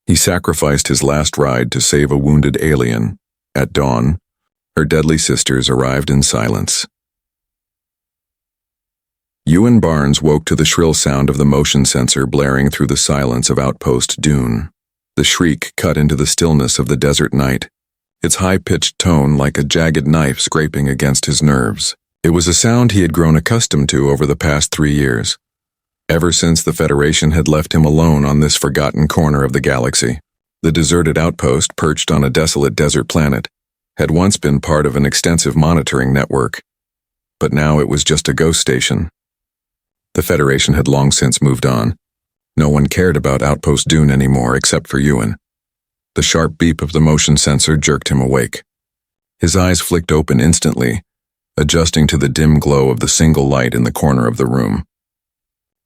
He sacrificed his last ride to save a wounded alien. At dawn, her deadly sisters arrived in silence. Ewan Barnes woke to the shrill sound of the motion sensor blaring through the silence of Outpost Dune. The shriek cut into the stillness of the desert night, its high-pitched tone like a jagged knife scraping against his nerves. It was a sound he had grown accustomed to over the past 3 years, ever since the Federation had left him alone on this forgotten corner of the galaxy. The deserted outpost, perched on a desolate desert planet, had once been part of an extensive monitoring network, but now it was just a ghost station. The Federation had long since moved on. No one cared about Outpost Dune anymore except for Ewan. The sharp beep of the motion sensor jerked him awake. His eyes flicked open instantly, adjusting to the dim glow of the single light in the corner of the room.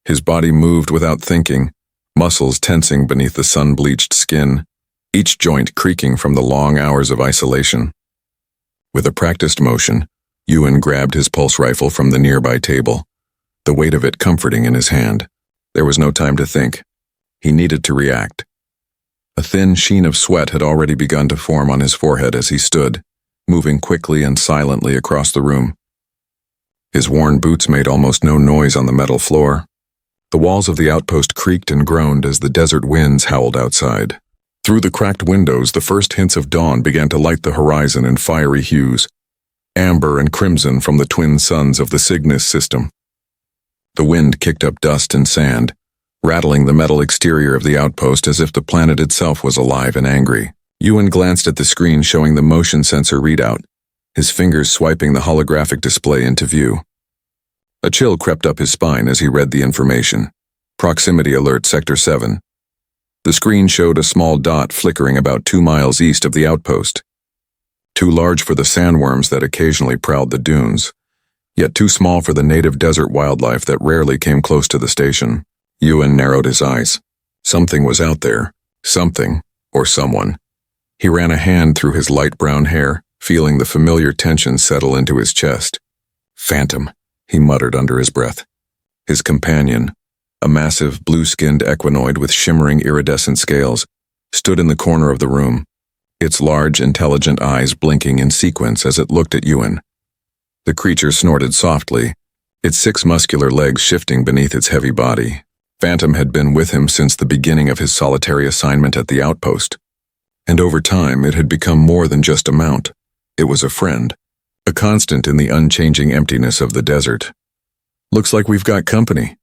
His body moved without thinking, muscles tensing beneath the sun-bleached skin, each joint creaking from the long hours of isolation. With a practiced motion, Ewan grabbed his pulse rifle from the nearby table, the weight of it comforting in his hand. There was no time to think. He needed to react. A thin sheen of sweat had already begun to form on his forehead as he stood, moving quickly and silently across the room. His worn boots made almost no noise on the metal floor. The walls of the outpost creaked and groaned as the desert winds howled outside. Through the cracked windows, the first hints of dawn began to light the horizon in fiery hues, amber and crimson from the twin suns of the Cygnus system. The wind kicked up dust and sand, rattling the metal exterior of the outpost as if the planet itself was alive and angry. Ewan glanced at the screen showing the motion sensor readout, his fingers swiping the holographic display into view. A chill crept up his spine as he read the information. Proximity alert Sector 7. The screen showed a small dot flickering about 2 miles east of the outpost. Too large for the sandworms that occasionally prowled the dunes, yet too small for the native desert wildlife that rarely came close to the station. Ewan narrowed his eyes. Something was out there. Something, or someone. He ran a hand through his light brown hair, feeling the familiar tension settle into his chest. Phantom, he muttered under his breath. His companion, a massive blue-skinned equinoid with shimmering iridescent scales, stood in the corner of the room, its large, intelligent eyes blinking in sequence as it looked at Ewan. The creature snorted softly, its 6 muscular legs shifting beneath its heavy body. Phantom had been with him since the beginning of his solitary assignment at the outpost, and over time it had become more than just a mount. It was a friend, a constant in the unchanging emptiness of the desert. "Looks like we've got company,"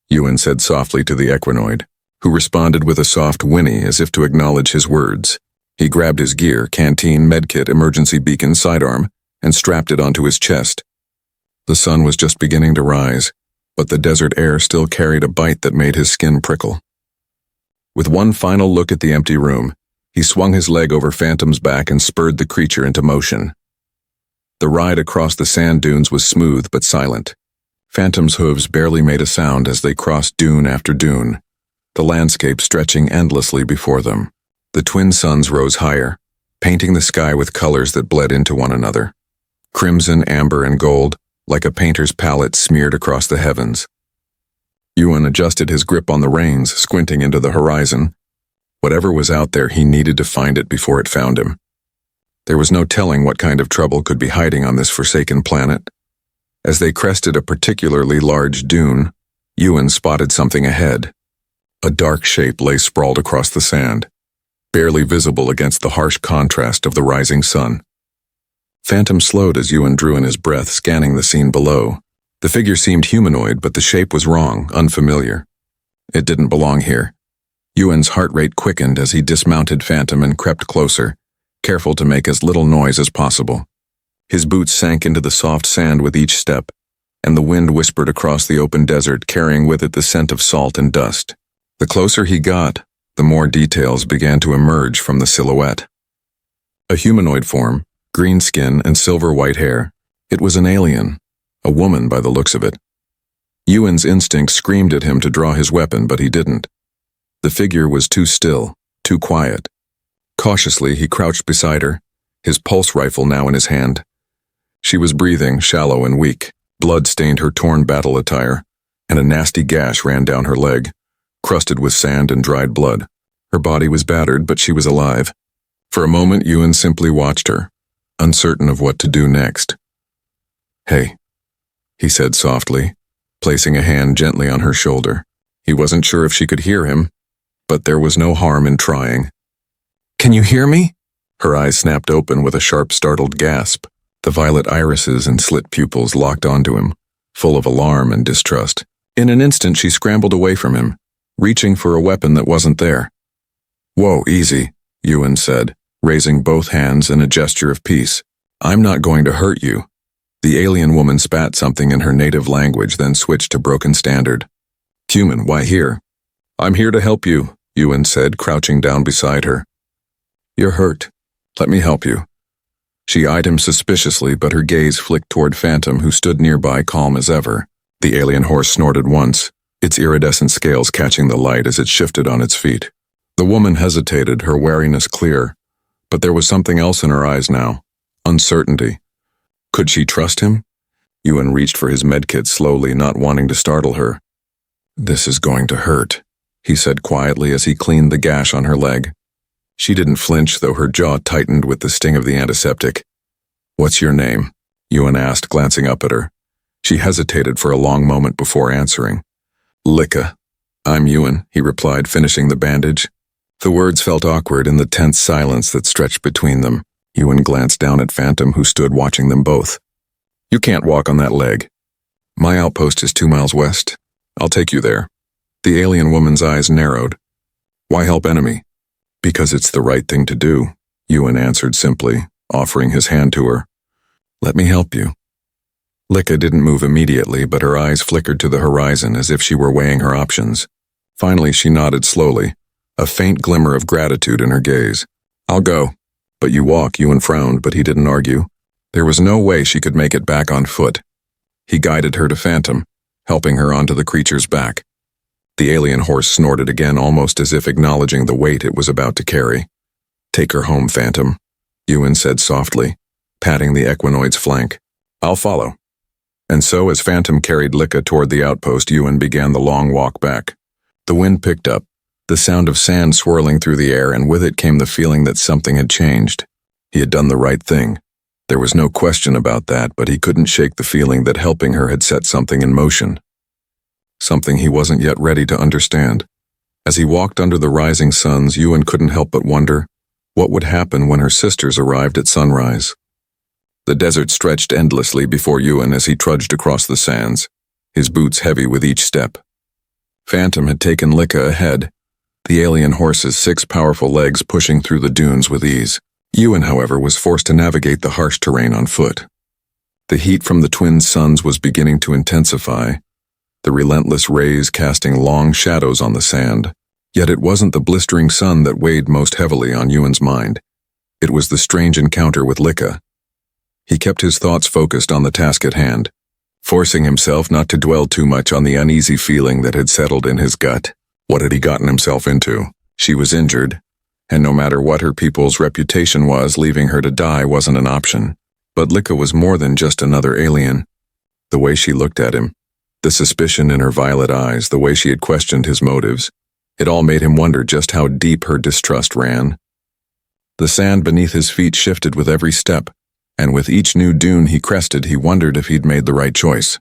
Ewan said softly to the equinoid, who responded with a soft whinny as if to acknowledge his words. He grabbed his gear, canteen, medkit, emergency beacon, sidearm, and strapped it onto his chest. The sun was just beginning to rise, but the desert air still carried a bite that made his skin prickle. With one final look at the empty room, he swung his leg over Phantom's back and spurred the creature into motion. The ride across the sand dunes was smooth but silent. Phantom's hooves barely made a sound as they crossed dune after dune, the landscape stretching endlessly before them. The twin suns rose higher, painting the sky with colors that bled into one another. Crimson, amber, and gold, like a painter's palette smeared across the heavens. Ewan adjusted his grip on the reins, squinting into the horizon. Whatever was out there, he needed to find it before it found him. There was no telling what kind of trouble could be hiding on this forsaken planet. As they crested a particularly large dune, Ewan spotted something ahead. A dark shape lay sprawled across the sand, barely visible against the harsh contrast of the rising sun. Phantom slowed as Ewan drew in his breath, scanning the scene below. The figure seemed humanoid, but the shape was wrong, unfamiliar. It didn't belong here. Ewan's heart rate quickened as he dismounted Phantom and crept closer, careful to make as little noise as possible. His boots sank into the soft sand with each step, and the wind whispered across the open desert, carrying with it the scent of salt and dust. The closer he got, the more details began to emerge from the silhouette. A humanoid form, green skin and silver-white hair. It was an alien, a woman by the looks of it. Ewan's instinct screamed at him to draw his weapon, but he didn't. The figure was too still, too quiet. Cautiously, he crouched beside her, his pulse rifle now in his hand. She was breathing, shallow and weak. Blood stained her torn battle attire, and a nasty gash ran down her leg, crusted with sand and dried blood. Her body was battered, but she was alive. For a moment, Ewan simply watched her, uncertain of what to do next. "Hey," he said softly, placing a hand gently on her shoulder. He wasn't sure if she could hear him, but there was no harm in trying. "Can you hear me?" Her eyes snapped open with a sharp, startled gasp. The violet irises and slit pupils locked onto him, full of alarm and distrust. In an instant, she scrambled away from him, reaching for a weapon that wasn't there. "Whoa, easy," Ewan said, raising both hands in a gesture of peace. "I'm not going to hurt you." The alien woman spat something in her native language, then switched to broken standard. "Human, why here?" "I'm here to help you," Ewan said, crouching down beside her. "You're hurt. Let me help you." She eyed him suspiciously, but her gaze flicked toward Phantom, who stood nearby, calm as ever. The alien horse snorted once, its iridescent scales catching the light as it shifted on its feet. The woman hesitated, her wariness clear, but there was something else in her eyes now. Uncertainty. Could she trust him? Ewan reached for his medkit slowly, not wanting to startle her. "This is going to hurt," he said quietly as he cleaned the gash on her leg. She didn't flinch, though her jaw tightened with the sting of the antiseptic. "What's your name?" Ewan asked, glancing up at her. She hesitated for a long moment before answering. "Licka." "I'm Ewan," he replied, finishing the bandage. The words felt awkward in the tense silence that stretched between them. Ewan glanced down at Phantom, who stood watching them both. "You can't walk on that leg." "My outpost is 2 miles west. I'll take you there." The alien woman's eyes narrowed. "Why help enemy?" "Because it's the right thing to do," Ewan answered simply, offering his hand to her. "Let me help you." Licka didn't move immediately, but her eyes flickered to the horizon as if she were weighing her options. Finally, she nodded slowly, a faint glimmer of gratitude in her gaze. "I'll go." "But you walk," Ewan frowned, but he didn't argue. There was no way she could make it back on foot. He guided her to Phantom, helping her onto the creature's back. The alien horse snorted again, almost as if acknowledging the weight it was about to carry. "Take her home, Phantom," Ewan said softly, patting the equinoid's flank. "I'll follow." And so, as Phantom carried Licka toward the outpost, Ewan began the long walk back. The wind picked up, the sound of sand swirling through the air, and with it came the feeling that something had changed. He had done the right thing. There was no question about that, but he couldn't shake the feeling that helping her had set something in motion. Something he wasn't yet ready to understand. As he walked under the rising suns, Ewan couldn't help but wonder what would happen when her sisters arrived at sunrise. The desert stretched endlessly before Ewan as he trudged across the sands, his boots heavy with each step. Phantom had taken Licka ahead, the alien horse's 6 powerful legs pushing through the dunes with ease. Ewan, however, was forced to navigate the harsh terrain on foot. The heat from the twin suns was beginning to intensify, the relentless rays casting long shadows on the sand. Yet it wasn't the blistering sun that weighed most heavily on Ewan's mind. It was the strange encounter with Licka. He kept his thoughts focused on the task at hand, forcing himself not to dwell too much on the uneasy feeling that had settled in his gut. What had he gotten himself into? She was injured, and no matter what her people's reputation was, leaving her to die wasn't an option. But Licka was more than just another alien. The way she looked at him, the suspicion in her violet eyes, the way she had questioned his motives, it all made him wonder just how deep her distrust ran. The sand beneath his feet shifted with every step, and with each new dune he crested, he wondered if he'd made the right choice.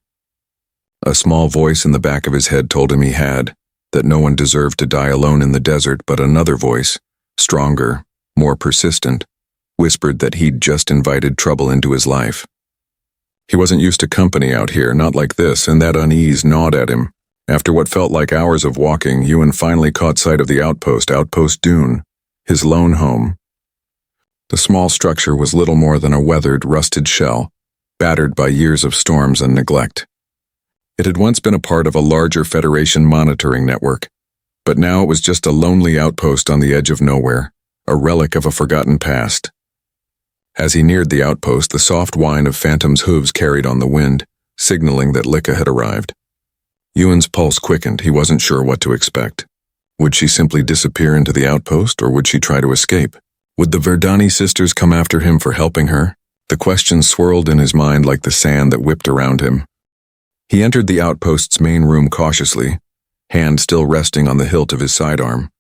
A small voice in the back of his head told him he had, that no one deserved to die alone in the desert, but another voice, stronger, more persistent, whispered that he'd just invited trouble into his life. He wasn't used to company out here, not like this, and that unease gnawed at him. After what felt like hours of walking, Ewan finally caught sight of the Outpost Dune, his lone home. The small structure was little more than a weathered, rusted shell, battered by years of storms and neglect. It had once been a part of a larger Federation monitoring network, but now it was just a lonely outpost on the edge of nowhere, a relic of a forgotten past. As he neared the outpost, the soft whine of Phantom's hooves carried on the wind, signaling that Licka had arrived. Ewan's pulse quickened. He wasn't sure what to expect. Would she simply disappear into the outpost, or would she try to escape? Would the Verdani sisters come after him for helping her? The questions swirled in his mind like the sand that whipped around him. He entered the outpost's main room cautiously, hand still resting on the hilt of his sidearm.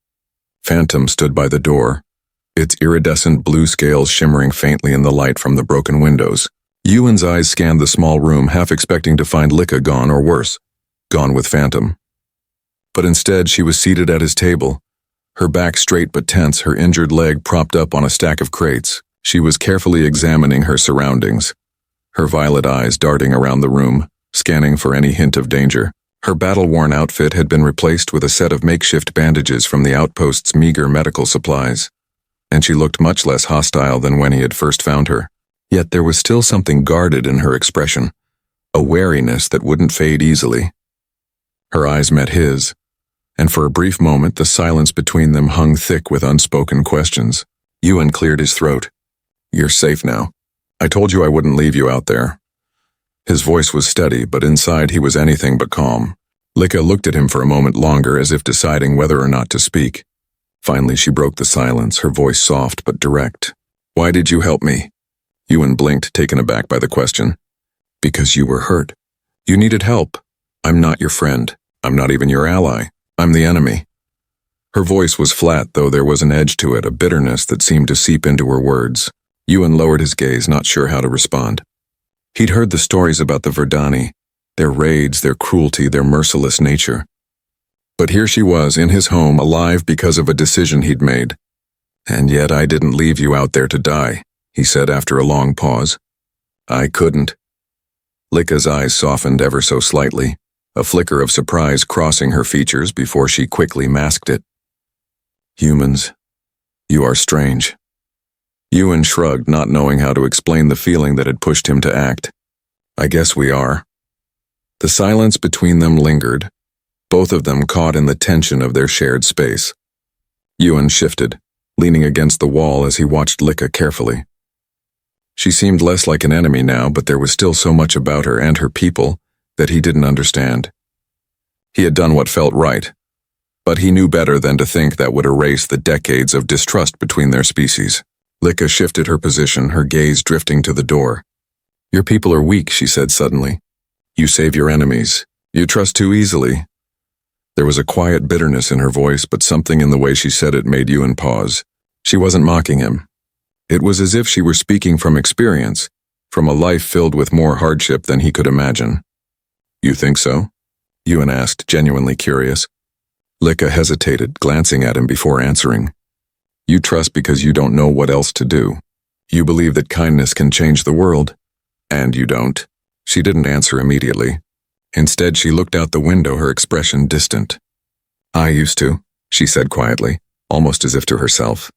Phantom stood by the door, its iridescent blue scales shimmering faintly in the light from the broken windows. Ewan's eyes scanned the small room, half expecting to find Lika gone or worse, gone with Phantom. But instead, she was seated at his table, her back straight but tense, her injured leg propped up on a stack of crates. She was carefully examining her surroundings, her violet eyes darting around the room, scanning for any hint of danger. Her battle-worn outfit had been replaced with a set of makeshift bandages from the outpost's meager medical supplies, and she looked much less hostile than when he had first found her. Yet there was still something guarded in her expression, a wariness that wouldn't fade easily. Her eyes met his, and for a brief moment the silence between them hung thick with unspoken questions. Ewan cleared his throat. "You're safe now. I told you I wouldn't leave you out there." His voice was steady, but inside he was anything but calm. Lika looked at him for a moment longer, as if deciding whether or not to speak. Finally she broke the silence, her voice soft but direct. "Why did you help me?" Ewan blinked, taken aback by the question. "Because you were hurt. You needed help. I'm not your friend. I'm not even your ally. I'm the enemy." Her voice was flat, though there was an edge to it, a bitterness that seemed to seep into her words. Ewan lowered his gaze, not sure how to respond. He'd heard the stories about the Verdani, their raids, their cruelty, their merciless nature. But here she was, in his home, alive because of a decision he'd made. "And yet I didn't leave you out there to die," he said after a long pause. "I couldn't." Lika's eyes softened ever so slightly, a flicker of surprise crossing her features before she quickly masked it. "Humans, you are strange." Ewan shrugged, not knowing how to explain the feeling that had pushed him to act. "I guess we are." The silence between them lingered, both of them caught in the tension of their shared space. Ewan shifted, leaning against the wall as he watched Lika carefully. She seemed less like an enemy now, but there was still so much about her and her people that he didn't understand. He had done what felt right, but he knew better than to think that would erase the decades of distrust between their species. Lika shifted her position, her gaze drifting to the door. "Your people are weak," she said suddenly. "You save your enemies. You trust too easily." There was a quiet bitterness in her voice, but something in the way she said it made Ewan pause. She wasn't mocking him. It was as if she were speaking from experience, from a life filled with more hardship than he could imagine. "You think so?" Ewan asked, genuinely curious. Lika hesitated, glancing at him before answering. "You trust because you don't know what else to do. You believe that kindness can change the world, and you don't." She didn't answer immediately. Instead, she looked out the window, her expression distant. "I used to," she said quietly, almost as if to herself.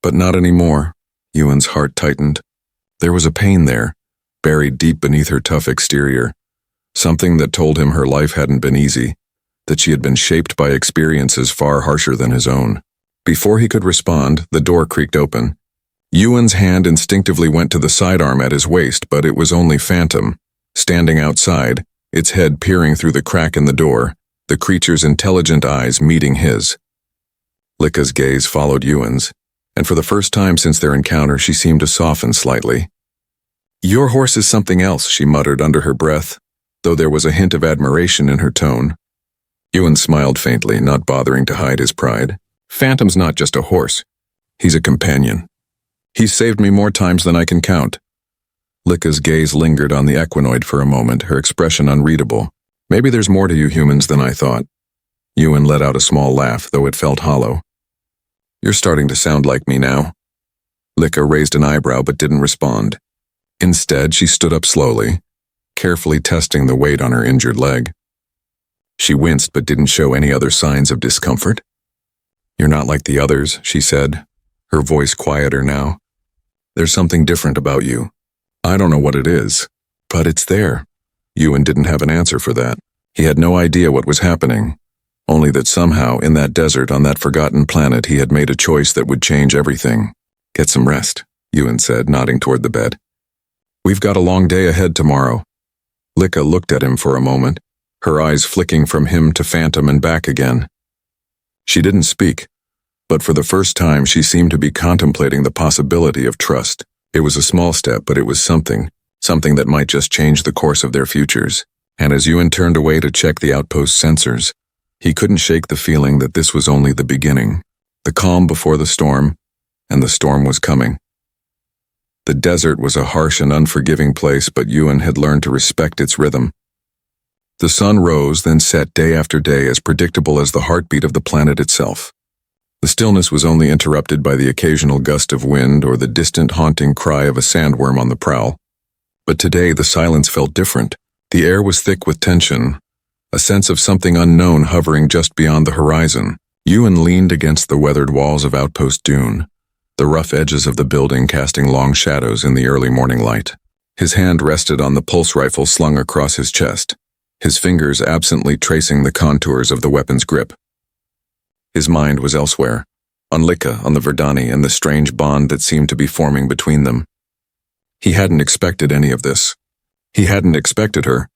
"But not anymore." Ewan's heart tightened. There was a pain there, buried deep beneath her tough exterior. Something that told him her life hadn't been easy, that she had been shaped by experiences far harsher than his own. Before he could respond, the door creaked open. Ewan's hand instinctively went to the sidearm at his waist, but it was only Phantom, standing outside, its head peering through the crack in the door, the creature's intelligent eyes meeting his. Lika's gaze followed Ewan's, and for the first time since their encounter she seemed to soften slightly. "Your horse is something else," she muttered under her breath, though there was a hint of admiration in her tone. Ewan smiled faintly, not bothering to hide his pride. "Phantom's not just a horse. He's a companion. He's saved me more times than I can count." Lika's gaze lingered on the equinoid for a moment, her expression unreadable. "Maybe there's more to you humans than I thought." Ewan let out a small laugh, though it felt hollow. "You're starting to sound like me now." Lika raised an eyebrow but didn't respond. Instead, she stood up slowly, carefully testing the weight on her injured leg. She winced but didn't show any other signs of discomfort. "You're not like the others," she said, her voice quieter now. "There's something different about you. I don't know what it is, but it's there." Ewan didn't have an answer for that. He had no idea what was happening, only that somehow in that desert on that forgotten planet he had made a choice that would change everything. "Get some rest," Ewan said, nodding toward the bed. "We've got a long day ahead tomorrow." Lika looked at him for a moment, her eyes flicking from him to Phantom and back again. She didn't speak, but for the first time she seemed to be contemplating the possibility of trust. It was a small step, but it was something that might just change the course of their futures. And as Ewan turned away to check the outpost sensors, he couldn't shake the feeling that this was only the beginning. The calm before the storm, and the storm was coming. The desert was a harsh and unforgiving place, but Ewan had learned to respect its rhythm. The sun rose, then set day after day, as predictable as the heartbeat of the planet itself. The stillness was only interrupted by the occasional gust of wind or the distant haunting cry of a sandworm on the prowl. But today the silence felt different. The air was thick with tension, a sense of something unknown hovering just beyond the horizon. Ewan leaned against the weathered walls of Outpost Dune, the rough edges of the building casting long shadows in the early morning light. His hand rested on the pulse rifle slung across his chest, his fingers absently tracing the contours of the weapon's grip. His mind was elsewhere, on Lika, on the Verdani, and the strange bond that seemed to be forming between them. He hadn't expected any of this. He hadn't expected her.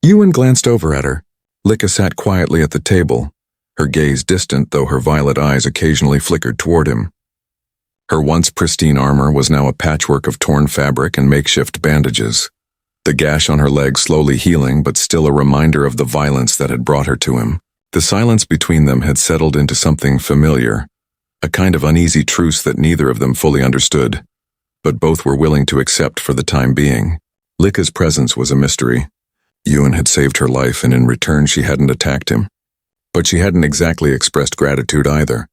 Ewan glanced over at her. Lika sat quietly at the table, her gaze distant, though her violet eyes occasionally flickered toward him. Her once pristine armor was now a patchwork of torn fabric and makeshift bandages, the gash on her leg slowly healing, but still a reminder of the violence that had brought her to him. The silence between them had settled into something familiar, a kind of uneasy truce that neither of them fully understood, but both were willing to accept for the time being. Lika's presence was a mystery. Ewan had saved her life, and in return she hadn't attacked him. But she hadn't exactly expressed gratitude either.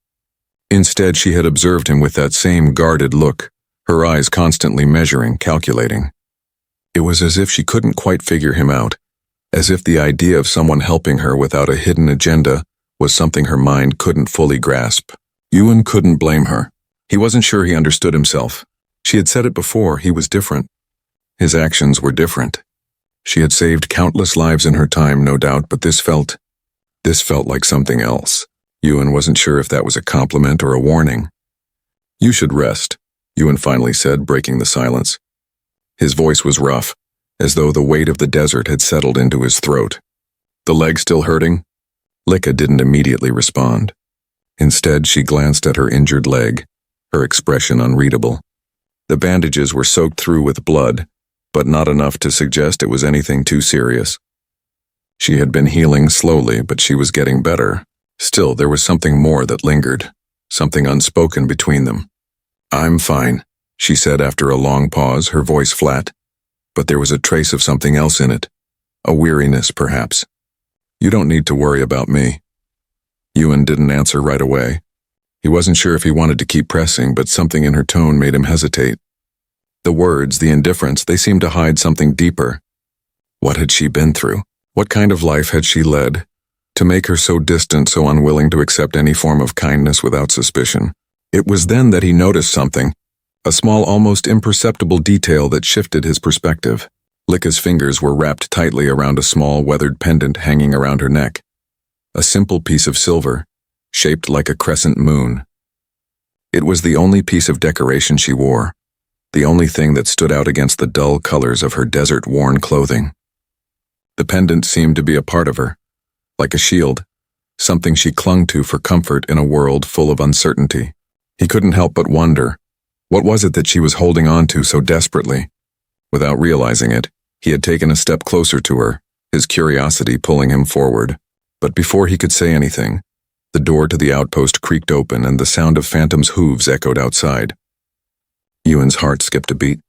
Instead, she had observed him with that same guarded look, her eyes constantly measuring, calculating. It was as if she couldn't quite figure him out, as if the idea of someone helping her without a hidden agenda was something her mind couldn't fully grasp. Ewan couldn't blame her. He wasn't sure he understood himself. She had said it before, he was different. His actions were different. She had saved countless lives in her time, no doubt, but this felt like something else. Ewan wasn't sure if that was a compliment or a warning. "You should rest," Ewan finally said, breaking the silence. His voice was rough, as though the weight of the desert had settled into his throat. "The leg still hurting?" Lika didn't immediately respond. Instead, she glanced at her injured leg, her expression unreadable. The bandages were soaked through with blood, but not enough to suggest it was anything too serious. She had been healing slowly, but she was getting better. Still, there was something more that lingered, something unspoken between them. "I'm fine," she said after a long pause, her voice flat. But there was a trace of something else in it, a weariness perhaps. "You don't need to worry about me." Ewan didn't answer right away. He wasn't sure if he wanted to keep pressing, but something in her tone made him hesitate. The words, the indifference, they seemed to hide something deeper. What had she been through? What kind of life had she led, to make her so distant, so unwilling to accept any form of kindness without suspicion? It was then that he noticed something, a small, almost imperceptible detail that shifted his perspective. Lika's fingers were wrapped tightly around a small, weathered pendant hanging around her neck. A simple piece of silver, shaped like a crescent moon. It was the only piece of decoration she wore, the only thing that stood out against the dull colors of her desert-worn clothing. The pendant seemed to be a part of her, like a shield, something she clung to for comfort in a world full of uncertainty. He couldn't help but wonder, what was it that she was holding on to so desperately? Without realizing it, he had taken a step closer to her, his curiosity pulling him forward. But before he could say anything, the door to the outpost creaked open and the sound of Phantom's hooves echoed outside. Ewan's heart skipped a beat.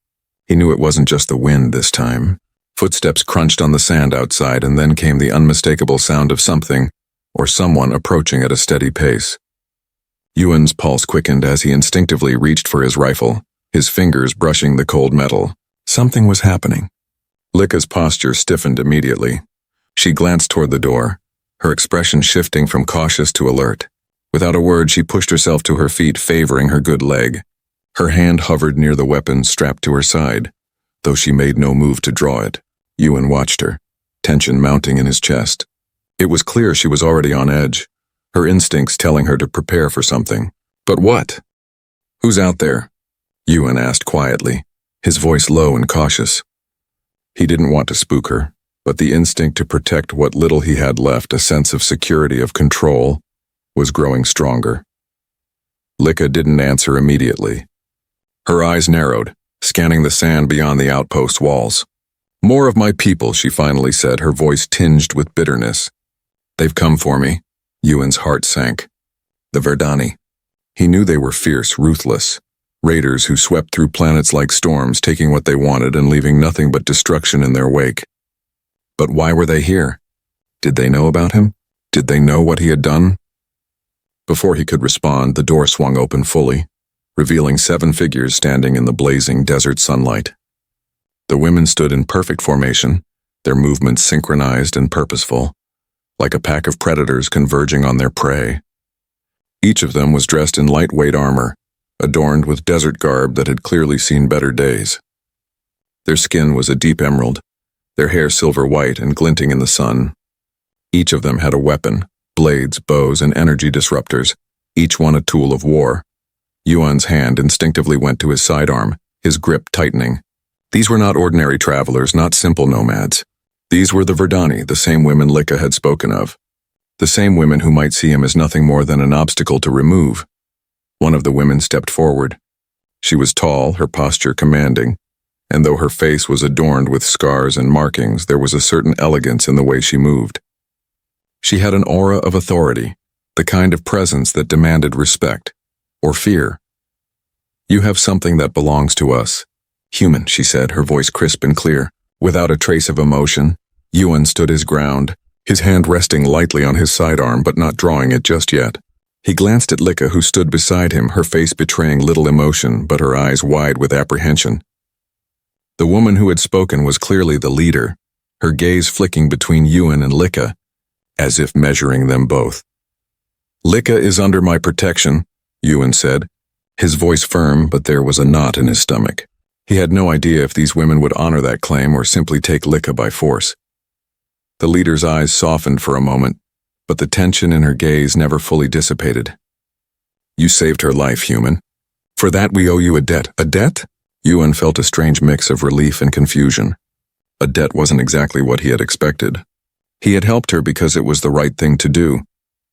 He knew it wasn't just the wind this time. Footsteps crunched on the sand outside, and then came the unmistakable sound of something, or someone approaching at a steady pace. Ewan's pulse quickened as he instinctively reached for his rifle, his fingers brushing the cold metal. Something was happening. Lika's posture stiffened immediately. She glanced toward the door, her expression shifting from cautious to alert. Without a word, she pushed herself to her feet, favoring her good leg. Her hand hovered near the weapon strapped to her side, though she made no move to draw it. Ewan watched her, tension mounting in his chest. It was clear she was already on edge, her instincts telling her to prepare for something. But what? "Who's out there?" Ewan asked quietly, his voice low and cautious. He didn't want to spook her, but the instinct to protect what little he had left, a sense of security, of control, was growing stronger. Lika didn't answer immediately. Her eyes narrowed, scanning the sand beyond the outpost walls. "More of my people," she finally said, her voice tinged with bitterness. "They've come for me." Ewan's heart sank. "The Verdani." He knew they were fierce, ruthless. Raiders who swept through planets like storms, taking what they wanted and leaving nothing but destruction in their wake. But why were they here? Did they know about him? Did they know what he had done? Before he could respond, the door swung open fully, revealing 7 figures standing in the blazing desert sunlight. The women stood in perfect formation, their movements synchronized and purposeful, like a pack of predators converging on their prey. Each of them was dressed in lightweight armor, adorned with desert garb that had clearly seen better days. Their skin was a deep emerald, their hair silver white and glinting in the sun. Each of them had a weapon, blades, bows, and energy disruptors, each one a tool of war. Yuan's hand instinctively went to his sidearm, his grip tightening. These were not ordinary travelers, not simple nomads. These were the Verdani, the same women Lika had spoken of. The same women who might see him as nothing more than an obstacle to remove. One of the women stepped forward. She was tall, her posture commanding, and though her face was adorned with scars and markings, there was a certain elegance in the way she moved. She had an aura of authority, the kind of presence that demanded respect, or fear. "You have something that belongs to us. Human," she said, her voice crisp and clear. Without a trace of emotion, Yuan stood his ground, his hand resting lightly on his sidearm but not drawing it just yet. He glanced at Lika, who stood beside him, her face betraying little emotion but her eyes wide with apprehension. The woman who had spoken was clearly the leader, her gaze flicking between Yuan and Lika, as if measuring them both. "Lika is under my protection," Yuan said, his voice firm, but there was a knot in his stomach. He had no idea if these women would honor that claim or simply take Lika by force. The leader's eyes softened for a moment, but the tension in her gaze never fully dissipated. "You saved her life, human. For that we owe you a debt." "A debt?" Yuan felt a strange mix of relief and confusion. A debt wasn't exactly what he had expected. He had helped her because it was the right thing to do,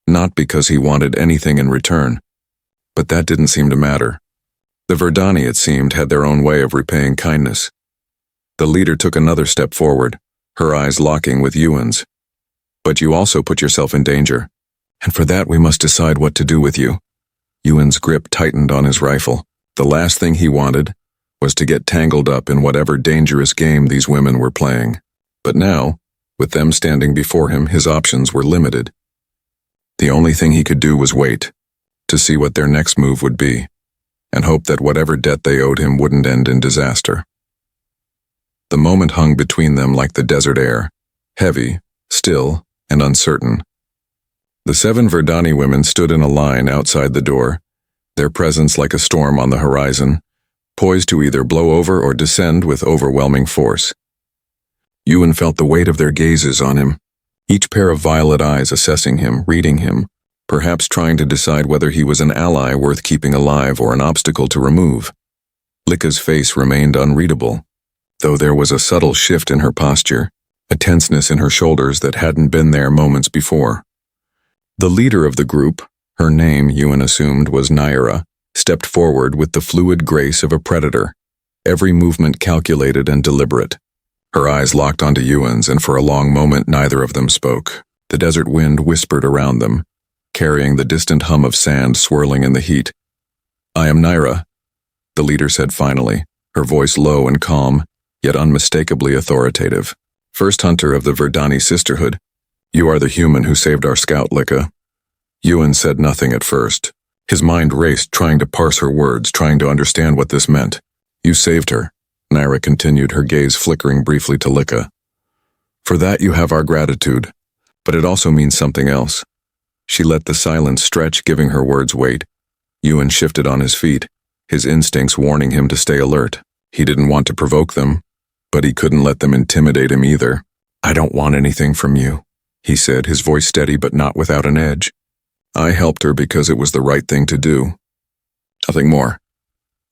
not because he wanted anything in return. But that didn't seem to matter. The Verdani, it seemed, had their own way of repaying kindness. The leader took another step forward, her eyes locking with Yuan's. "But you also put yourself in danger, and for that we must decide what to do with you." Yuan's grip tightened on his rifle. The last thing he wanted was to get tangled up in whatever dangerous game these women were playing. But now, with them standing before him, his options were limited. The only thing he could do was wait, to see what their next move would be, and hope that whatever debt they owed him wouldn't end in disaster. The moment hung between them like the desert air, heavy, still, and uncertain. The 7 Verdani women stood in a line outside the door, their presence like a storm on the horizon, poised to either blow over or descend with overwhelming force. Yuan felt the weight of their gazes on him, each pair of violet eyes assessing him, reading him, perhaps trying to decide whether he was an ally worth keeping alive or an obstacle to remove. Lika's face remained unreadable, though there was a subtle shift in her posture, a tenseness in her shoulders that hadn't been there moments before. The leader of the group, her name, Yuan assumed, was Naira, stepped forward with the fluid grace of a predator, every movement calculated and deliberate. Her eyes locked onto Yuan's, and for a long moment neither of them spoke. The desert wind whispered around them, carrying the distant hum of sand swirling in the heat. "I am Naira," the leader said finally, her voice low and calm, yet unmistakably authoritative. "First hunter of the Verdani sisterhood. You are the human who saved our scout, Lika." Yuan said nothing at first. His mind raced, trying to parse her words, trying to understand what this meant. "You saved her," Naira continued, her gaze flickering briefly to Lika. "For that you have our gratitude, but it also means something else." She let the silence stretch, giving her words weight. Yuan shifted on his feet, his instincts warning him to stay alert. He didn't want to provoke them, but he couldn't let them intimidate him either. "I don't want anything from you," he said, his voice steady but not without an edge. "I helped her because it was the right thing to do. Nothing more."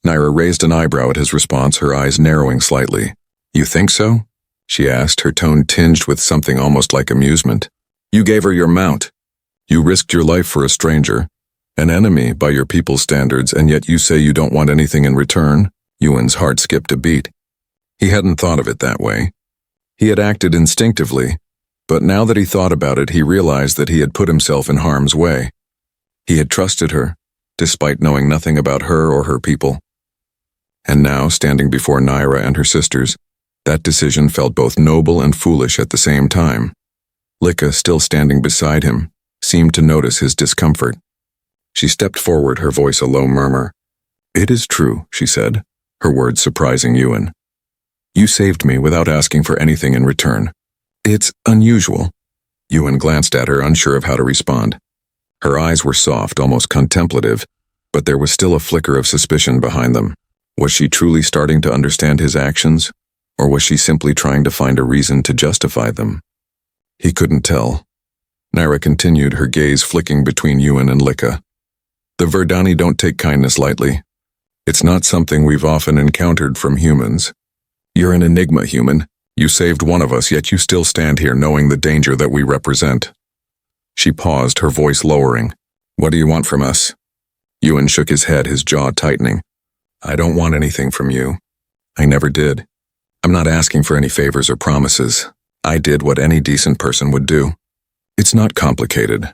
Naira raised an eyebrow at his response, her eyes narrowing slightly. "You think so?" she asked, her tone tinged with something almost like amusement. "You gave her your mount. You risked your life for a stranger, an enemy by your people's standards, and yet you say you don't want anything in return?" Yuan's heart skipped a beat. He hadn't thought of it that way. He had acted instinctively, but now that he thought about it, he realized that he had put himself in harm's way. He had trusted her, despite knowing nothing about her or her people. And now, standing before Naira and her sisters, that decision felt both noble and foolish at the same time. Lika, still standing beside him, seemed to notice his discomfort. She stepped forward, her voice a low murmur. "It is true," she said, her words surprising Yuan. "You saved me without asking for anything in return. It's unusual." Yuan glanced at her, unsure of how to respond. Her eyes were soft, almost contemplative, but there was still a flicker of suspicion behind them. Was she truly starting to understand his actions, or was she simply trying to find a reason to justify them? He couldn't tell. Naira continued, her gaze flicking between Yuan and Lika. "The Verdani don't take kindness lightly. It's not something we've often encountered from humans. You're an enigma, human. You saved one of us, yet you still stand here knowing the danger that we represent." She paused, her voice lowering. "What do you want from us?" Yuan shook his head, his jaw tightening. "I don't want anything from you. I never did. I'm not asking for any favors or promises. I did what any decent person would do. It's not complicated."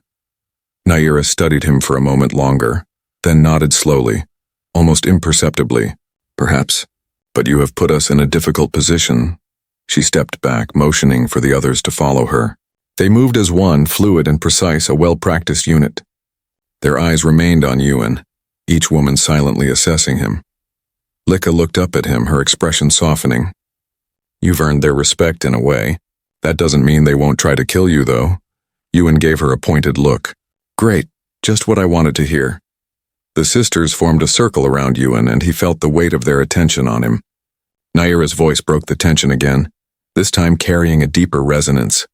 Naira studied him for a moment longer, then nodded slowly, almost imperceptibly. "Perhaps, but you have put us in a difficult position." She stepped back, motioning for the others to follow her. They moved as one, fluid and precise, a well-practiced unit. Their eyes remained on Yuan, each woman silently assessing him. Lika looked up at him, her expression softening. "You've earned their respect in a way. That doesn't mean they won't try to kill you, though." Yuan gave her a pointed look. "Great, just what I wanted to hear." The sisters formed a circle around Yuan, and he felt the weight of their attention on him. Naira's voice broke the tension again, this time carrying a deeper resonance.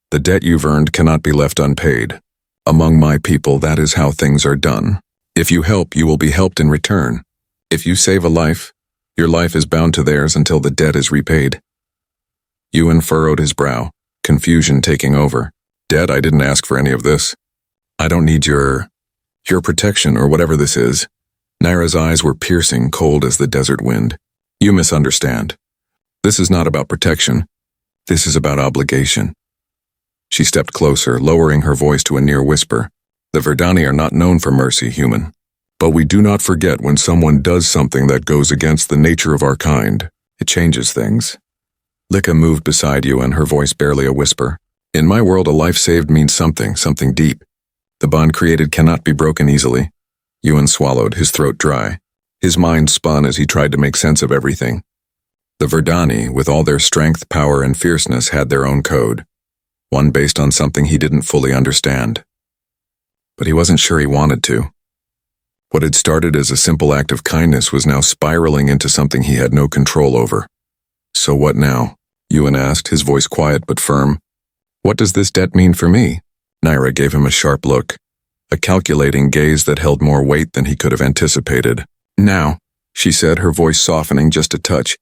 "The debt you've earned cannot be left unpaid. Among my people, that is how things are done. If you help, you will be helped in return. If you save a life, your life is bound to theirs until the debt is repaid." Yuan furrowed his brow, confusion taking over. "Debt, I didn't ask for any of this. I don't need your protection or whatever this is." Naira's eyes were piercing, cold as the desert wind. "You misunderstand. This is not about protection. This is about obligation." She stepped closer, lowering her voice to a near whisper. "The Verdani are not known for mercy, human. But we do not forget when someone does something that goes against the nature of our kind. It changes things." Lika moved beside Yuan, her voice barely a whisper. "In my world, a life saved means something deep. The bond created cannot be broken easily." Yuan swallowed, his throat dry. His mind spun as he tried to make sense of everything. The Verdani, with all their strength, power, and fierceness, had their own code, one based on something he didn't fully understand. But he wasn't sure he wanted to. What had started as a simple act of kindness was now spiraling into something he had no control over. "So what now?" Yuan asked, his voice quiet but firm. "What does this debt mean for me?" Naira gave him a sharp look, a calculating gaze that held more weight than he could have anticipated. "Now," she said, her voice softening just a touch,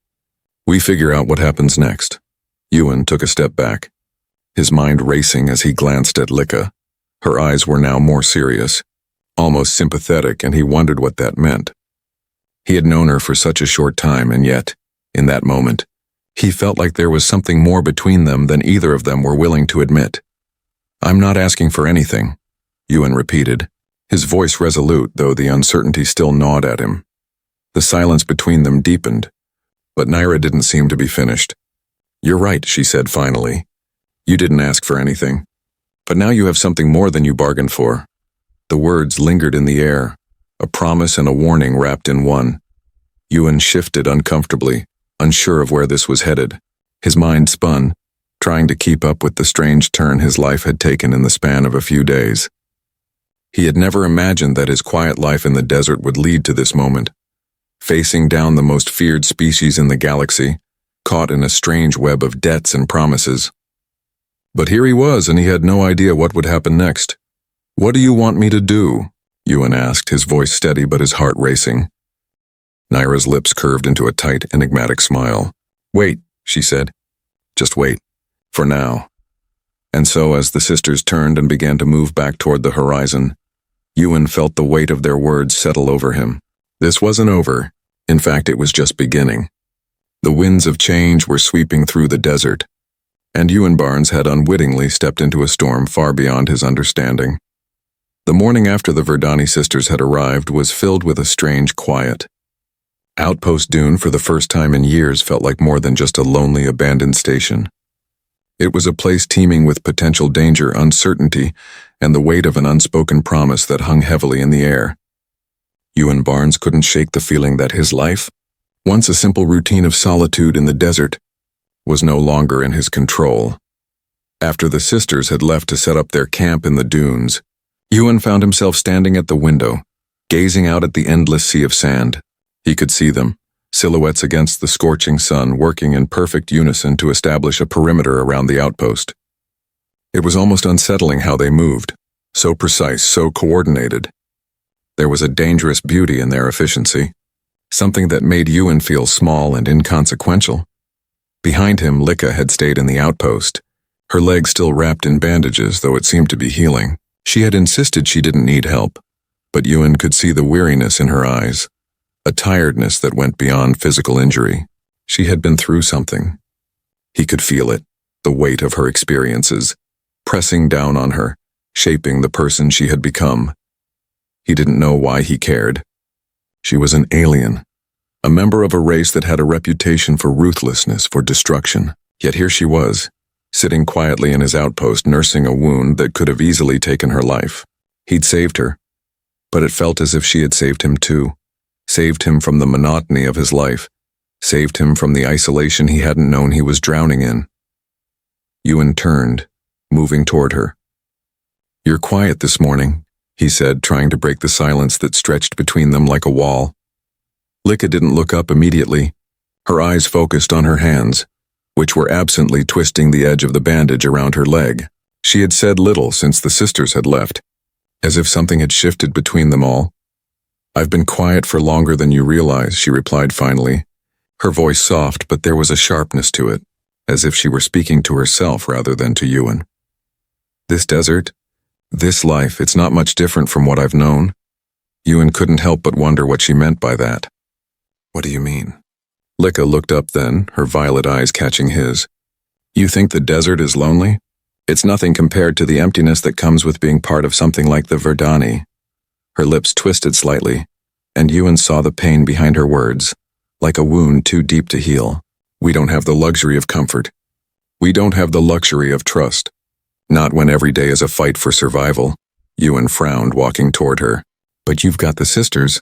"we figure out what happens next." Yuan took a step back, his mind racing as he glanced at Lika. Her eyes were now more serious, almost sympathetic, and he wondered what that meant. He had known her for such a short time, and yet, in that moment, he felt like there was something more between them than either of them were willing to admit. "I'm not asking for anything," Yuan repeated, his voice resolute, though the uncertainty still gnawed at him. The silence between them deepened, but Naira didn't seem to be finished. "You're right," she said finally. "You didn't ask for anything. But now you have something more than you bargained for." The words lingered in the air, a promise and a warning wrapped in one. Yuan shifted uncomfortably, unsure of where this was headed. His mind spun, trying to keep up with the strange turn his life had taken in the span of a few days. He had never imagined that his quiet life in the desert would lead to this moment, facing down the most feared species in the galaxy, caught in a strange web of debts and promises. But here he was, and he had no idea what would happen next. "What do you want me to do?" Yuan asked, his voice steady but his heart racing. Naira's lips curved into a tight, enigmatic smile. "Wait," she said. "Just wait. For now." And so, as the sisters turned and began to move back toward the horizon, Yuan felt the weight of their words settle over him. This wasn't over. In fact, it was just beginning. The winds of change were sweeping through the desert, and Yuan Barnes had unwittingly stepped into a storm far beyond his understanding. The morning after the Verdani sisters had arrived was filled with a strange quiet. Outpost Dune, for the first time in years, felt like more than just a lonely, abandoned station. It was a place teeming with potential danger, uncertainty, and the weight of an unspoken promise that hung heavily in the air. Ewan Barnes couldn't shake the feeling that his life, once a simple routine of solitude in the desert, was no longer in his control. After the sisters had left to set up their camp in the dunes, Ewan found himself standing at the window, gazing out at the endless sea of sand. He could see them, silhouettes against the scorching sun, working in perfect unison to establish a perimeter around the outpost. It was almost unsettling how they moved, so precise, so coordinated. There was a dangerous beauty in their efficiency, something that made Ewan feel small and inconsequential. Behind him, Lika had stayed in the outpost, her leg still wrapped in bandages, though it seemed to be healing. She had insisted she didn't need help, but Ewan could see the weariness in her eyes, a tiredness that went beyond physical injury. She had been through something. He could feel it, the weight of her experiences, pressing down on her, shaping the person she had become. He didn't know why he cared. She was an alien, a member of a race that had a reputation for ruthlessness, for destruction. Yet here she was, sitting quietly in his outpost, nursing a wound that could have easily taken her life. He'd saved her, but it felt as if she had saved him too. Saved him from the monotony of his life, saved him from the isolation he hadn't known he was drowning in. Ewan turned, moving toward her. "You're quiet this morning," he said, trying to break the silence that stretched between them like a wall. Lika didn't look up immediately, her eyes focused on her hands, which were absently twisting the edge of the bandage around her leg. She had said little since the sisters had left, as if something had shifted between them all. "I've been quiet for longer than you realize," she replied finally, her voice soft, but there was a sharpness to it, as if she were speaking to herself rather than to Ewan. "This desert, this life, it's not much different from what I've known." Ewan couldn't help but wonder what she meant by that. "What do you mean?" Lika looked up then, her violet eyes catching his. "You think the desert is lonely? It's nothing compared to the emptiness that comes with being part of something like the Verdani." Her lips twisted slightly, and Ewan saw the pain behind her words, like a wound too deep to heal. "We don't have the luxury of comfort. We don't have the luxury of trust. Not when every day is a fight for survival." Ewan frowned, walking toward her. "But you've got the sisters.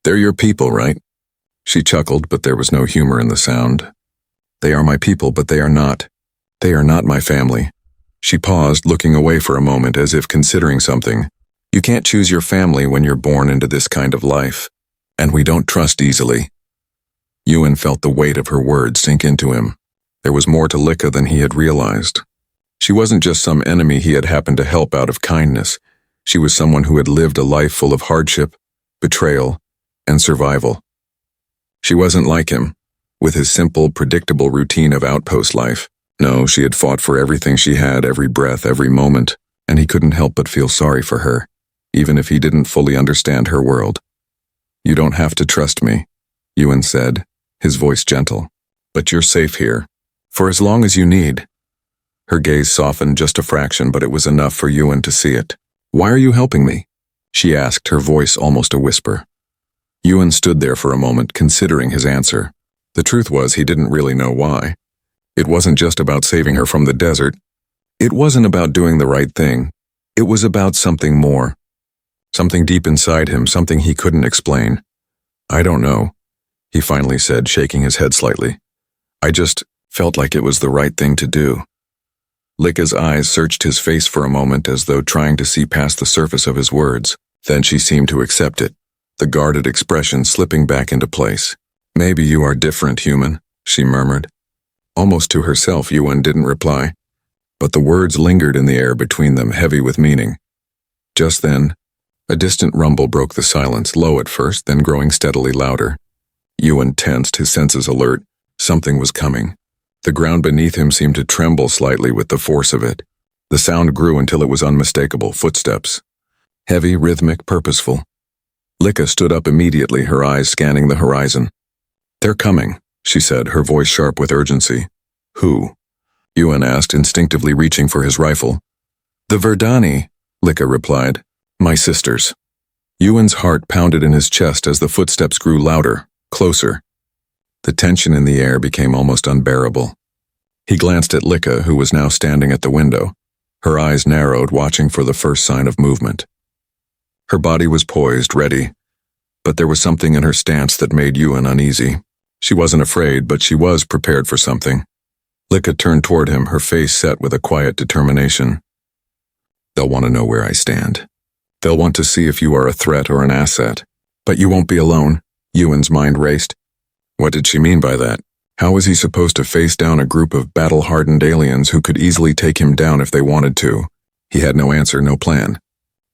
They're your people, right?" She chuckled, but there was no humor in the sound. "They are my people, but they are not. They are not my family." She paused, looking away for a moment as if considering something. "You can't choose your family when you're born into this kind of life, and we don't trust easily." Ewan felt the weight of her words sink into him. There was more to Lika than he had realized. She wasn't just some enemy he had happened to help out of kindness. She was someone who had lived a life full of hardship, betrayal, and survival. She wasn't like him, with his simple, predictable routine of outpost life. No, she had fought for everything she had, every breath, every moment, and he couldn't help but feel sorry for her, even if he didn't fully understand her world. "You don't have to trust me," Ewan said, his voice gentle. "But you're safe here, for as long as you need." Her gaze softened just a fraction, but it was enough for Ewan to see it. "Why are you helping me?" she asked, her voice almost a whisper. Ewan stood there for a moment, considering his answer. The truth was, he didn't really know why. It wasn't just about saving her from the desert. It wasn't about doing the right thing. It was about something more. Something deep inside him, something he couldn't explain. "I don't know," he finally said, shaking his head slightly. "I just felt like it was the right thing to do." Lika's eyes searched his face for a moment as though trying to see past the surface of his words. Then she seemed to accept it, the guarded expression slipping back into place. "Maybe you are different, human," she murmured. Almost to herself, Ewan didn't reply, but the words lingered in the air between them, heavy with meaning. Just then, a distant rumble broke the silence, low at first, then growing steadily louder. Ewan tensed, his senses alert. Something was coming. The ground beneath him seemed to tremble slightly with the force of it. The sound grew until it was unmistakable, footsteps. Heavy, rhythmic, purposeful. Lika stood up immediately, her eyes scanning the horizon. "They're coming," she said, her voice sharp with urgency. "Who?" Ewan asked, instinctively reaching for his rifle. "The Verdani," Lika replied, My sisters. Ewan's heart pounded in his chest as the footsteps grew louder, closer. The tension in the air became almost unbearable. He glanced at Lika, who was now standing at the window. Her eyes narrowed, watching for the first sign of movement. Her body was poised, ready, but there was something in her stance that made Ewan uneasy. She wasn't afraid, but she was prepared for something. Lika turned toward him, her face set with a quiet determination. They'll want to know where I stand. They'll want to see if you are a threat or an asset. But you won't be alone. Ewan's mind raced. What did she mean by that? How was he supposed to face down a group of battle-hardened aliens who could easily take him down if they wanted to? He had no answer, no plan.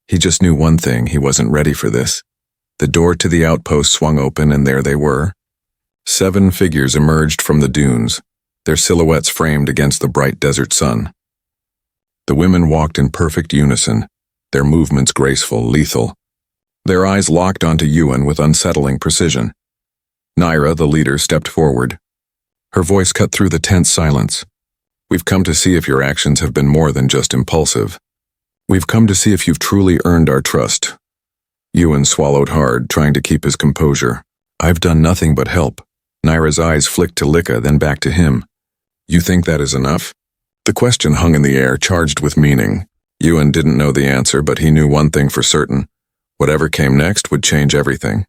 He just knew one thing: he wasn't ready for this. The door to the outpost swung open, and there they were. 7 figures emerged from the dunes, their silhouettes framed against the bright desert sun. The women walked in perfect unison, their movements graceful, lethal. Their eyes locked onto Ewan with unsettling precision. Naira, the leader, stepped forward. Her voice cut through the tense silence. We've come to see if your actions have been more than just impulsive. We've come to see if you've truly earned our trust. Ewan swallowed hard, trying to keep his composure. I've done nothing but help. Naira's eyes flicked to Lika, then back to him. You think that is enough? The question hung in the air, charged with meaning. Ewan didn't know the answer, but he knew one thing for certain. Whatever came next would change everything.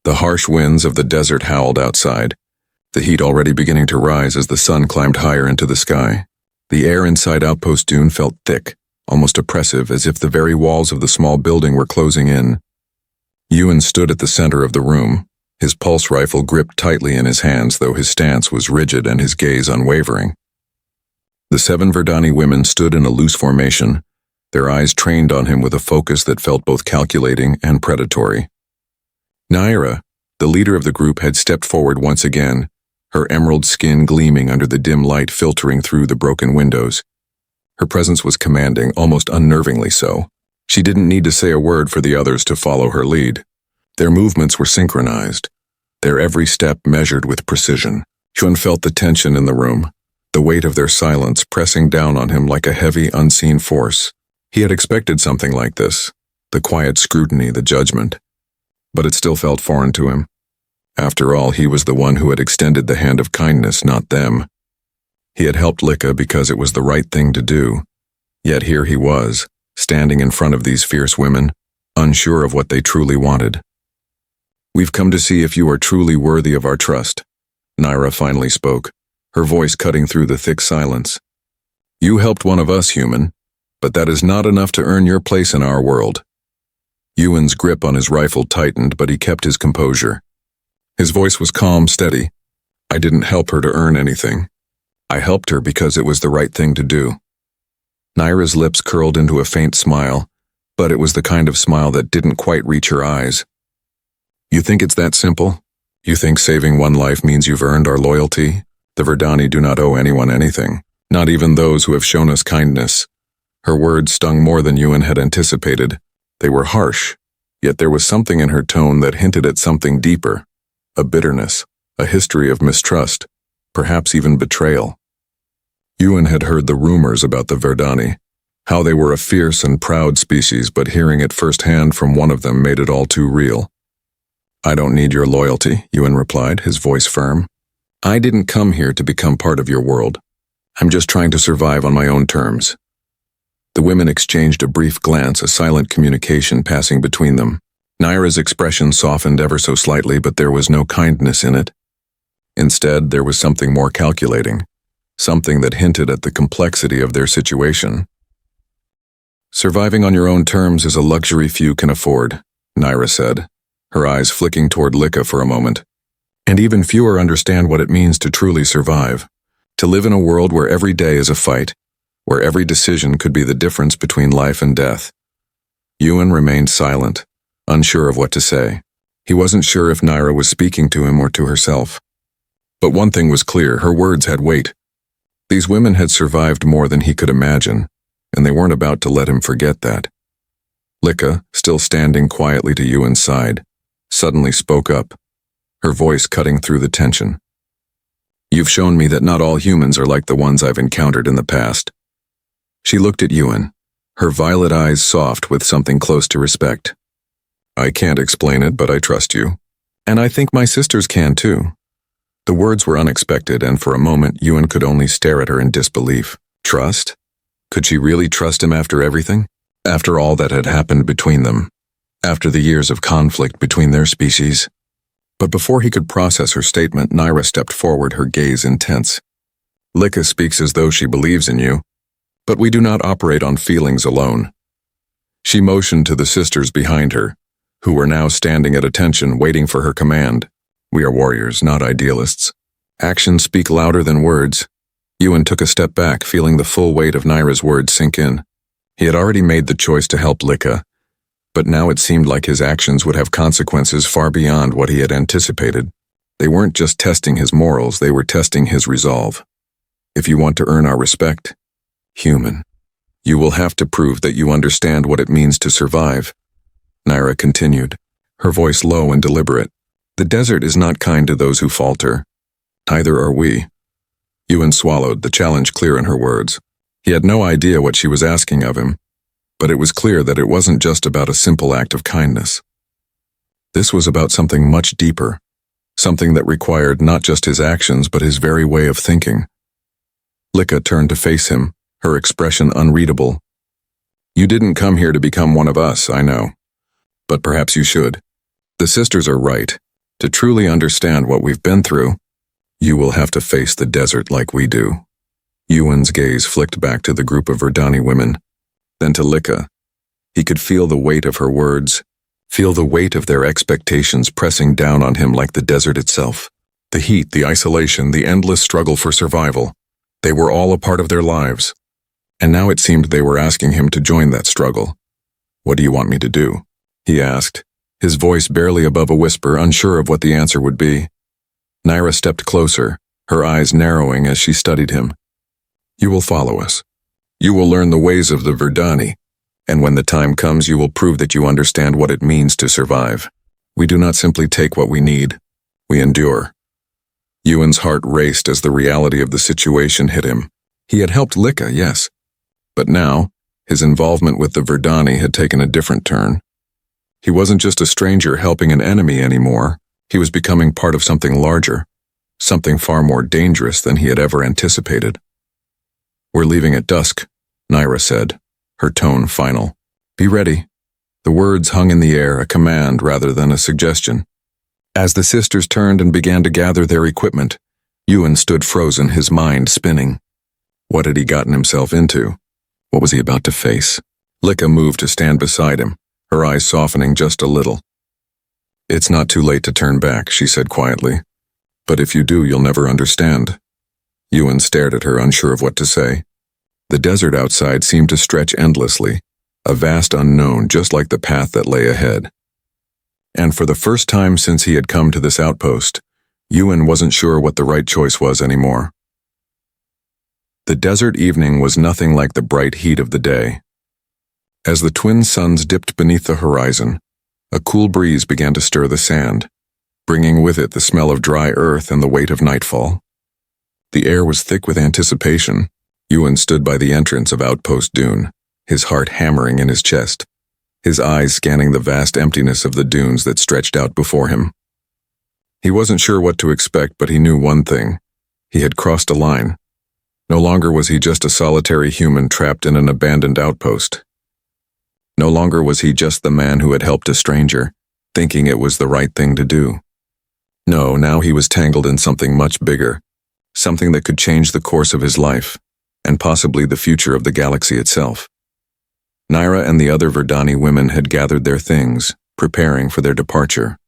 The harsh winds of the desert howled outside, the heat already beginning to rise as the sun climbed higher into the sky. The air inside Outpost Dune felt thick, almost oppressive, as if the very walls of the small building were closing in. Ewan stood at the center of the room, his pulse rifle gripped tightly in his hands, though his stance was rigid and his gaze unwavering. The 7 Verdani women stood in a loose formation, their eyes trained on him with a focus that felt both calculating and predatory. Naira, the leader of the group, had stepped forward once again, her emerald skin gleaming under the dim light filtering through the broken windows. Her presence was commanding, almost unnervingly so. She didn't need to say a word for the others to follow her lead. Their movements were synchronized, their every step measured with precision. Ewan felt the tension in the room, the weight of their silence pressing down on him like a heavy, unseen force. He had expected something like this, the quiet scrutiny, the judgment. But it still felt foreign to him. After all, he was the one who had extended the hand of kindness, not them. He had helped Lika because it was the right thing to do. Yet here he was, standing in front of these fierce women, unsure of what they truly wanted. We've come to see if you are truly worthy of our trust. Naira finally spoke, her voice cutting through the thick silence. You helped one of us, human, but that is not enough to earn your place in our world. Ewan's grip on his rifle tightened, but he kept his composure. His voice was calm, steady. I didn't help her to earn anything. I helped her because it was the right thing to do. Naira's lips curled into a faint smile, but it was the kind of smile that didn't quite reach her eyes. You think it's that simple? You think saving one life means you've earned our loyalty? The Verdani do not owe anyone anything, not even those who have shown us kindness. Her words stung more than Ewan had anticipated. They were harsh, yet there was something in her tone that hinted at something deeper, a bitterness, a history of mistrust, perhaps even betrayal. Ewan had heard the rumors about the Verdani, how they were a fierce and proud species, but hearing it firsthand from one of them made it all too real. I don't need your loyalty, Ewan replied, his voice firm. I didn't come here to become part of your world. I'm just trying to survive on my own terms. The women exchanged a brief glance, a silent communication passing between them. Naira's expression softened ever so slightly, but there was no kindness in it. Instead, there was something more calculating, something that hinted at the complexity of their situation. Surviving on your own terms is a luxury few can afford, Naira said, her eyes flicking toward Lika for a moment. And even fewer understand what it means to truly survive, to live in a world where every day is a fight, where every decision could be the difference between life and death. Ewan remained silent, unsure of what to say. He wasn't sure if Naira was speaking to him or to herself. But one thing was clear, her words had weight. These women had survived more than he could imagine, and they weren't about to let him forget that. Lika, still standing quietly to Ewan's side, suddenly spoke up, her voice cutting through the tension. You've shown me that not all humans are like the ones I've encountered in the past. She looked at Ewan, her violet eyes soft with something close to respect. "I can't explain it, but I trust you. And I think my sisters can too." The words were unexpected, and for a moment Ewan could only stare at her in disbelief. Trust? Could she really trust him after everything? After all that had happened between them? After the years of conflict between their species? But before he could process her statement, Naira stepped forward, her gaze intense. "Lika speaks as though she believes in you, but we do not operate on feelings alone." She motioned to the sisters behind her, who were now standing at attention, waiting for her command. "We are warriors, not idealists. Actions speak louder than words." Ewan took a step back, feeling the full weight of Naira's words sink in. He had already made the choice to help Lika, but now it seemed like his actions would have consequences far beyond what he had anticipated. They weren't just testing his morals, they were testing his resolve. "If you want to earn our respect, human, you will have to prove that you understand what it means to survive," Naira continued, her voice low and deliberate. "The desert is not kind to those who falter. Neither are we." Ewan swallowed, the challenge clear in her words. He had no idea what she was asking of him, but it was clear that it wasn't just about a simple act of kindness. This was about something much deeper, something that required not just his actions but his very way of thinking. Lika turned to face him, her expression unreadable. "You didn't come here to become one of us, I know. But perhaps you should. The sisters are right. To truly understand what we've been through, you will have to face the desert like we do." Ewan's gaze flicked back to the group of Verdani women, then to Lika. He could feel the weight of her words, feel the weight of their expectations pressing down on him like the desert itself. The heat, the isolation, the endless struggle for survival. They were all a part of their lives. And now it seemed they were asking him to join that struggle. "What do you want me to do?" he asked, his voice barely above a whisper, unsure of what the answer would be. Naira stepped closer, her eyes narrowing as she studied him. "You will follow us. You will learn the ways of the Verdani, and when the time comes you will prove that you understand what it means to survive. We do not simply take what we need, we endure." Ewan's heart raced as the reality of the situation hit him. He had helped Lika, yes, but now, his involvement with the Verdani had taken a different turn. He wasn't just a stranger helping an enemy anymore. He was becoming part of something larger, something far more dangerous than he had ever anticipated. "We're leaving at dusk," Naira said, her tone final. "Be ready." The words hung in the air, a command rather than a suggestion. As the sisters turned and began to gather their equipment, Ewan stood frozen, his mind spinning. What had he gotten himself into? What was he about to face? Lika moved to stand beside him, her eyes softening just a little. "It's not too late to turn back," she said quietly. "But if you do, you'll never understand." Ewan stared at her, unsure of what to say. The desert outside seemed to stretch endlessly, a vast unknown just like the path that lay ahead. And for the first time since he had come to this outpost, Ewan wasn't sure what the right choice was anymore. The desert evening was nothing like the bright heat of the day. As the twin suns dipped beneath the horizon, a cool breeze began to stir the sand, bringing with it the smell of dry earth and the weight of nightfall. The air was thick with anticipation. Ewan stood by the entrance of Outpost Dune, his heart hammering in his chest, his eyes scanning the vast emptiness of the dunes that stretched out before him. He wasn't sure what to expect, but he knew one thing. He had crossed a line. No longer was he just a solitary human trapped in an abandoned outpost. No longer was he just the man who had helped a stranger, thinking it was the right thing to do. No, now he was tangled in something much bigger, something that could change the course of his life, and possibly the future of the galaxy itself. Naira and the other Verdani women had gathered their things, preparing for their departure.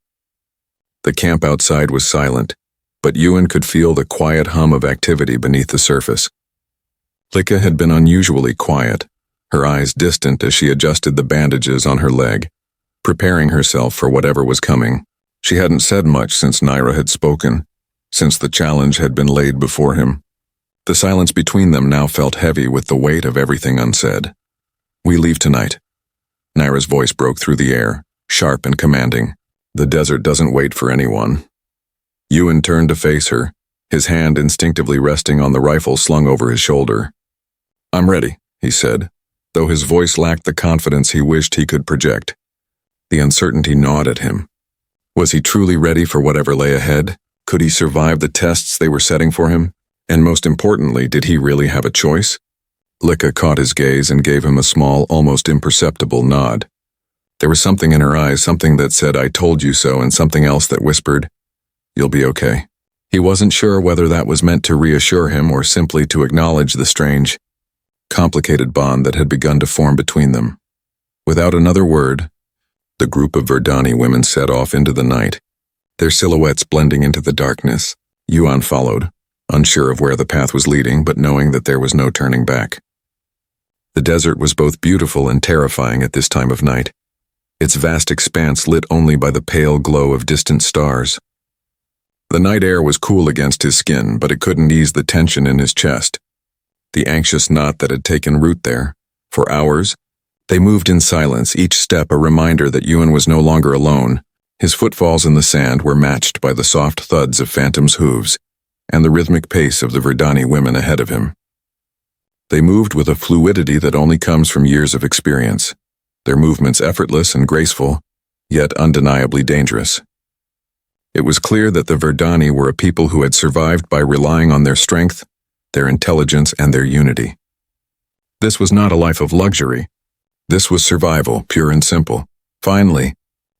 The camp outside was silent, but Ewan could feel the quiet hum of activity beneath the surface. Lika had been unusually quiet, her eyes distant as she adjusted the bandages on her leg, preparing herself for whatever was coming. She hadn't said much since Naira had spoken, since the challenge had been laid before him. The silence between them now felt heavy with the weight of everything unsaid. "We leave tonight." Naira's voice broke through the air, sharp and commanding. "The desert doesn't wait for anyone." Ewan turned to face her, his hand instinctively resting on the rifle slung over his shoulder. "I'm ready," he said, though his voice lacked the confidence he wished he could project. The uncertainty gnawed at him. Was he truly ready for whatever lay ahead? Could he survive the tests they were setting for him? And most importantly, did he really have a choice? Lika caught his gaze and gave him a small, almost imperceptible nod. There was something in her eyes, something that said, "I told you so," and something else that whispered, "You'll be okay." He wasn't sure whether that was meant to reassure him or simply to acknowledge the strange, complicated bond that had begun to form between them. Without another word, the group of Verdani women set off into the night, their silhouettes blending into the darkness. Yuan followed, unsure of where the path was leading, but knowing that there was no turning back. The desert was both beautiful and terrifying at this time of night, its vast expanse lit only by the pale glow of distant stars. The night air was cool against his skin, but it couldn't ease the tension in his chest, the anxious knot that had taken root there. For hours, they moved in silence, each step a reminder that Yuan was no longer alone. His footfalls in the sand were matched by the soft thuds of Phantom's hooves and the rhythmic pace of the Verdani women ahead of him. They moved with a fluidity that only comes from years of experience, their movements effortless and graceful, yet undeniably dangerous. It was clear that the Verdani were a people who had survived by relying on their strength, their intelligence, and their unity. This was not a life of luxury. This was survival, pure and simple. Finally,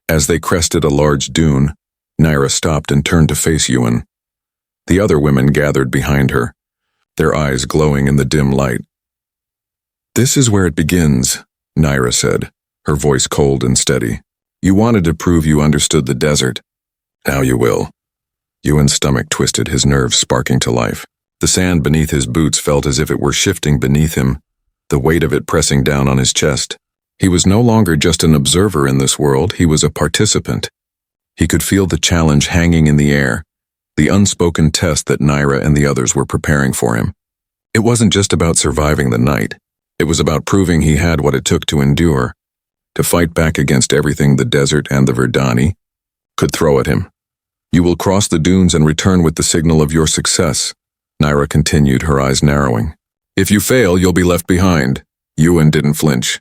as they crested a large dune, Naira stopped and turned to face Yuan. The other women gathered behind her, their eyes glowing in the dim light. "This is where it begins," Naira said, her voice cold and steady. "You wanted to prove you understood the desert. Now you will." Yuan's stomach twisted, his nerves sparking to life. The sand beneath his boots felt as if it were shifting beneath him, the weight of it pressing down on his chest. He was no longer just an observer in this world, he was a participant. He could feel the challenge hanging in the air, the unspoken test that Naira and the others were preparing for him. It wasn't just about surviving the night. It was about proving he had what it took to endure, to fight back against everything the desert and the Verdani could throw at him. "You will cross the dunes and return with the signal of your success," Naira continued, her eyes narrowing. "If you fail, you'll be left behind." Yuan didn't flinch.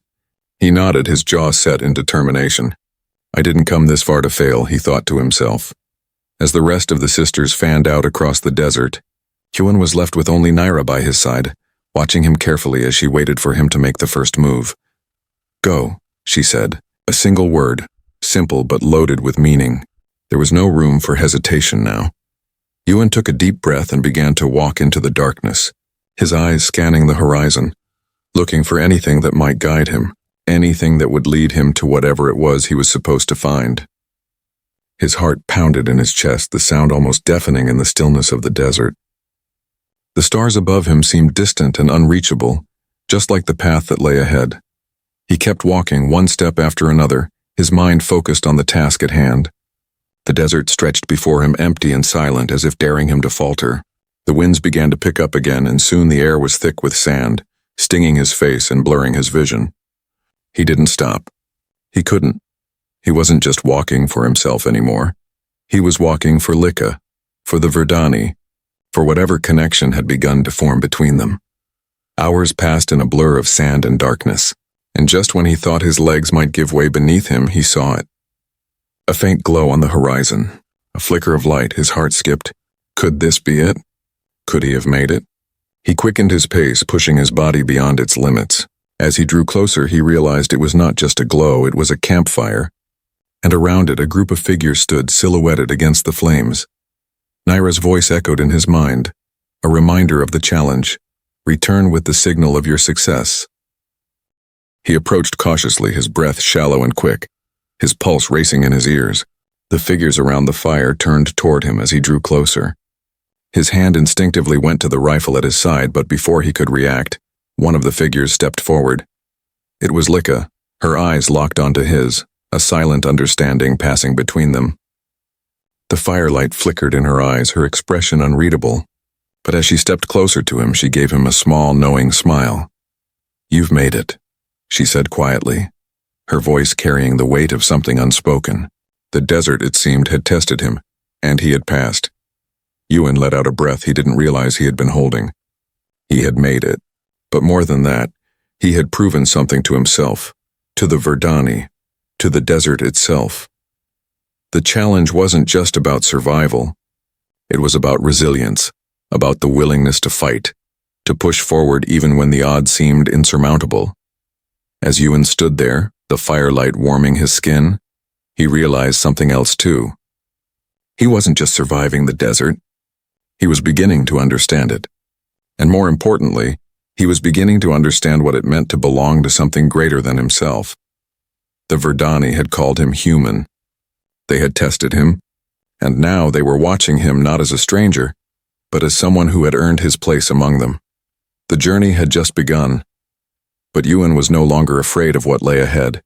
He nodded, his jaw set in determination. "I didn't come this far to fail," he thought to himself. As the rest of the sisters fanned out across the desert, Yuan was left with only Naira by his side, watching him carefully as she waited for him to make the first move. "Go," she said, a single word, simple but loaded with meaning. There was no room for hesitation now. Yuan took a deep breath and began to walk into the darkness, his eyes scanning the horizon, looking for anything that might guide him, anything that would lead him to whatever it was he was supposed to find. His heart pounded in his chest, the sound almost deafening in the stillness of the desert. The stars above him seemed distant and unreachable, just like the path that lay ahead. He kept walking, one step after another, his mind focused on the task at hand. The desert stretched before him, empty and silent, as if daring him to falter. The winds began to pick up again, and soon the air was thick with sand, stinging his face and blurring his vision. He didn't stop. He couldn't. He wasn't just walking for himself anymore. He was walking for Lika, for the Verdani, for whatever connection had begun to form between them. Hours passed in a blur of sand and darkness, and just when he thought his legs might give way beneath him, he saw it. A faint glow on the horizon, a flicker of light. His heart skipped. Could this be it? Could he have made it? He quickened his pace, pushing his body beyond its limits. As he drew closer, he realized it was not just a glow, it was a campfire, and around it a group of figures stood silhouetted against the flames. Naira's voice echoed in his mind, a reminder of the challenge. Return with the signal of your success. He approached cautiously, his breath shallow and quick, his pulse racing in his ears. The figures around the fire turned toward him as he drew closer. His hand instinctively went to the rifle at his side, but before he could react, one of the figures stepped forward. It was Lika, her eyes locked onto his, a silent understanding passing between them. The firelight flickered in her eyes, her expression unreadable, but as she stepped closer to him, she gave him a small, knowing smile. "You've made it," she said quietly, her voice carrying the weight of something unspoken. The desert, it seemed, had tested him, and he had passed. Yuan let out a breath he didn't realize he had been holding. He had made it. But more than that, He had proven something to himself, to the Verdani, to the desert itself. The challenge wasn't just about survival. It was about resilience, about the willingness to fight, to push forward even when the odds seemed insurmountable. As Ewan stood there, the firelight warming his skin, he realized something else too. He wasn't just surviving the desert. He was beginning to understand it. And more importantly, he was beginning to understand what it meant to belong to something greater than himself. The Verdani had called him human. They had tested him, and now they were watching him not as a stranger, but as someone who had earned his place among them. The journey had just begun, but Ewan was no longer afraid of what lay ahead.